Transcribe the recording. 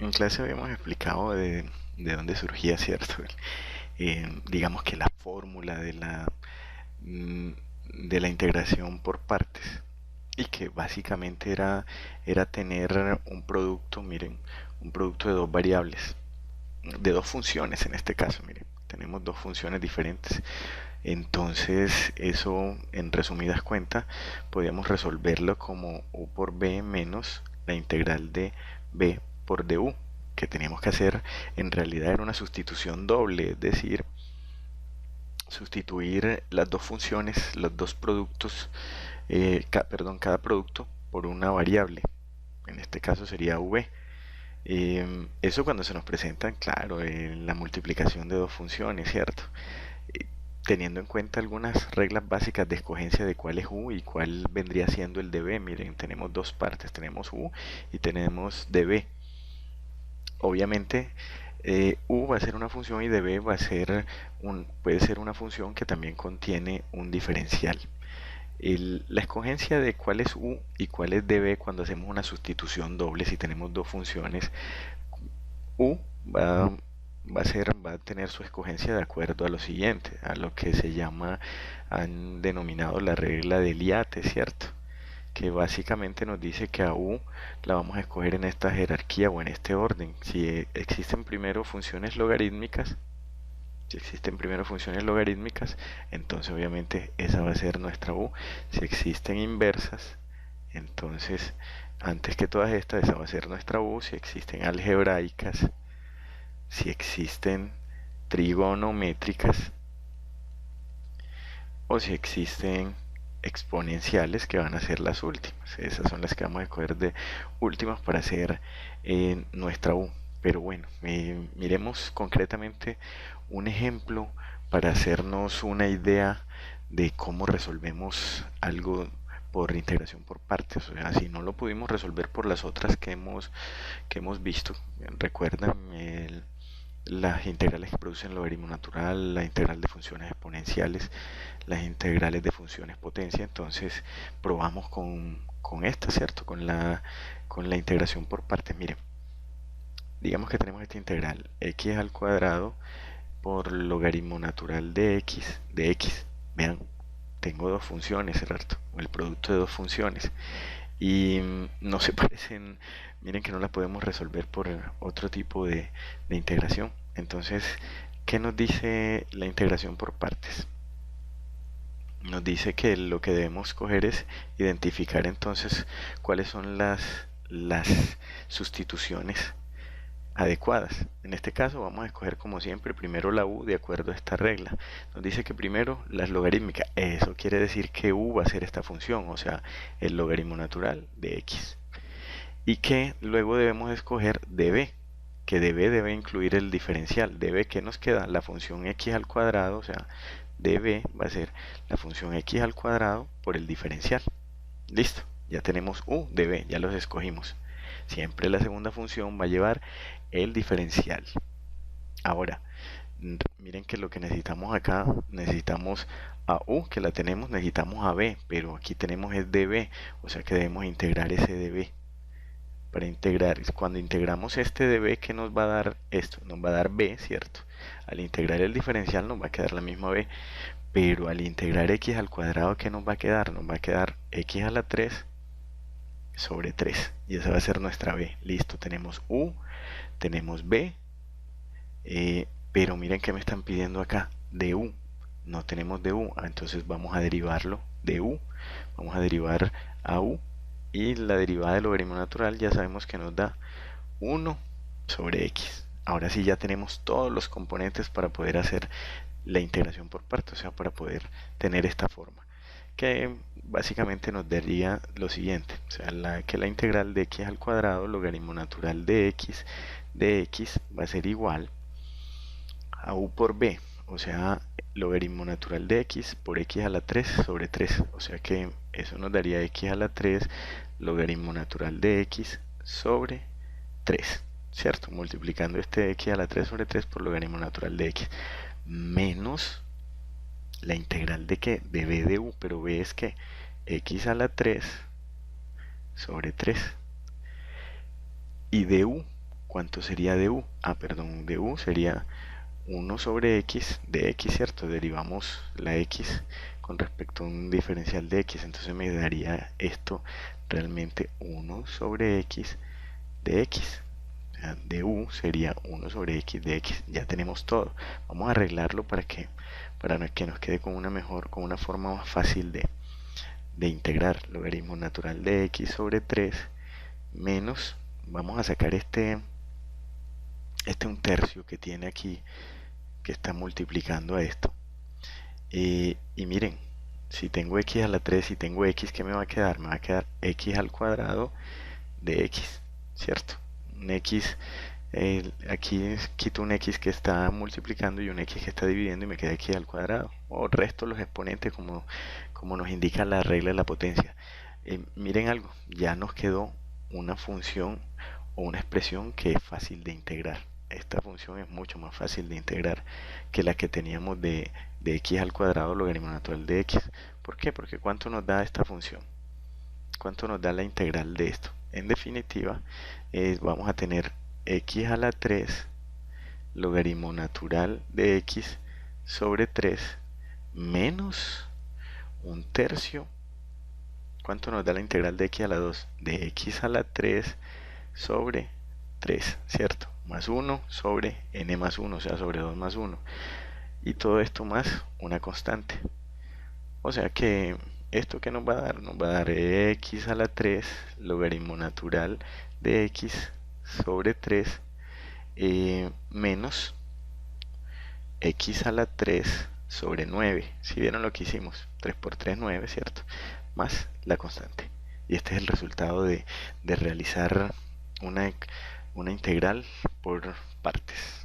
En clase habíamos explicado de dónde surgía, ¿cierto? Digamos que la fórmula mm, de la integración por partes y que básicamente era tener un producto, miren, un producto de dos variables, de dos funciones en este caso, miren, tenemos dos funciones diferentes. Entonces, eso en resumidas cuentas, podíamos resolverlo como u por b menos la integral de b por du, que teníamos que hacer en realidad era una sustitución doble, es decir, sustituir las dos funciones, los dos productos, perdón, cada producto por una variable. En este caso sería v. Eso cuando se nos presenta, claro, la multiplicación de dos funciones, ¿cierto? Eh, Teniendo en cuenta algunas reglas básicas de escogencia de cuál es u y cuál vendría siendo el db. Miren, tenemos dos partes, tenemos u y tenemos db. Obviamente, u va a ser una función y db puede ser una función que también contiene un diferencial. La escogencia de cuál es u y cuál es db cuando hacemos una sustitución doble, si tenemos dos funciones, u va a tener su escogencia de acuerdo a lo siguiente, a lo que han denominado la regla de Liate, ¿cierto? Que básicamente nos dice que a u la vamos a escoger en esta jerarquía o en este orden. Existen primero funciones logarítmicas, si existen primero funciones logarítmicas, entonces obviamente esa va a ser nuestra u. Si existen inversas, entonces antes que todas estas, esa va a ser nuestra u. Si existen algebraicas, si existen trigonométricas o si existen exponenciales, que van a ser las últimas. Esas son las que vamos a escoger de últimas para hacer nuestra U. Pero bueno, miremos concretamente un ejemplo para hacernos una idea de cómo resolvemos algo por integración por partes. O sea, si no lo pudimos resolver por las otras que hemos visto, recuerdan las integrales que producen logaritmo natural, la integral de funciones exponenciales, las integrales de funciones potencia. Entonces probamos con esta, ¿cierto? Con la integración por partes. Miren, digamos que tenemos esta integral x al cuadrado por logaritmo natural de x. Vean, tengo dos funciones, ¿cierto? El producto de dos funciones. Y no se parecen, miren que no la podemos resolver por otro tipo de integración. Entonces, ¿qué nos dice la integración por partes? Nos dice que lo que debemos coger es identificar entonces cuáles son las sustituciones adecuadas. En este caso vamos a escoger como siempre primero la u de acuerdo a esta regla. Nos dice que primero las logarítmicas. Eso quiere decir que u va a ser esta función, o sea, el logaritmo natural de x. Y que luego debemos escoger db, que debe incluir el diferencial. Db, ¿qué nos queda? La función x al cuadrado, o sea, db va a ser la función x al cuadrado por el diferencial. Listo, ya tenemos u, db, ya los escogimos. Siempre la segunda función va a llevar el diferencial. Ahora, miren que lo que necesitamos acá, necesitamos a u, que la tenemos, necesitamos a b, pero aquí tenemos es db, o sea que debemos integrar ese db. Para integrar, cuando integramos este db, ¿qué nos va a dar esto? Nos va a dar b, ¿cierto? Al integrar el diferencial nos va a quedar la misma b, pero al integrar x al cuadrado, ¿qué nos va a quedar? Nos va a quedar x a la 3 sobre 3, y esa va a ser nuestra b. Listo, tenemos u, tenemos b, pero miren que me están pidiendo acá, du. No tenemos du, entonces vamos a derivarlo de u, vamos a derivar a u, y la derivada del logaritmo natural ya sabemos que nos da 1 sobre x. Ahora sí ya tenemos todos los componentes para poder hacer la integración por partes, o sea, para poder tener esta forma, que básicamente nos daría lo siguiente, o sea, que la integral de x al cuadrado, logaritmo natural de x va a ser igual a u por b, o sea, logaritmo natural de x por x a la 3 sobre 3, o sea que eso nos daría x a la 3 logaritmo natural de x sobre 3, ¿cierto? Multiplicando este x a la 3 sobre 3 por logaritmo natural de x, menos la integral de que de b de u, pero b es que x a la 3 sobre 3, y de u, ¿cuánto sería de u? Ah, perdón, de u sería 1 sobre x de x, ¿cierto? Derivamos la x con respecto a un diferencial de x, entonces me daría esto realmente 1 sobre x de x. O sea, de u sería 1 sobre x de x. Ya tenemos todo. Vamos a arreglarlo para que nos quede con una forma más fácil de integrar. Logaritmo natural de x sobre 3 menos, vamos a sacar un tercio que tiene aquí, que está multiplicando a esto. Y miren, si tengo x a la 3 y tengo x, ¿qué me va a quedar? Me va a quedar x al cuadrado de x, ¿cierto? Un x, aquí quito un x que está multiplicando y un x que está dividiendo y me queda x al cuadrado. O resto los exponentes como nos indica la regla de la potencia. Miren algo, ya nos quedó una función o una expresión que es fácil de integrar. Esta función es mucho más fácil de integrar que la que teníamos de x al cuadrado logaritmo natural de x. ¿Por qué? Porque ¿cuánto nos da esta función? ¿Cuánto nos da la integral de esto? En definitiva, vamos a tener x a la 3 logaritmo natural de x sobre 3 menos un tercio. ¿Cuánto nos da la integral de x a la 2? De x a la 3 sobre 3, ¿cierto? Más 1 sobre n más 1, o sea, sobre 2 más 1. Y todo esto más una constante. O sea que esto que nos va a dar, x a la 3 logaritmo natural de x sobre 3 menos x a la 3 sobre 9. Si vieron lo que hicimos, 3 por 3, 9, ¿cierto? Más la constante. Y este es el resultado de realizar una integral por partes.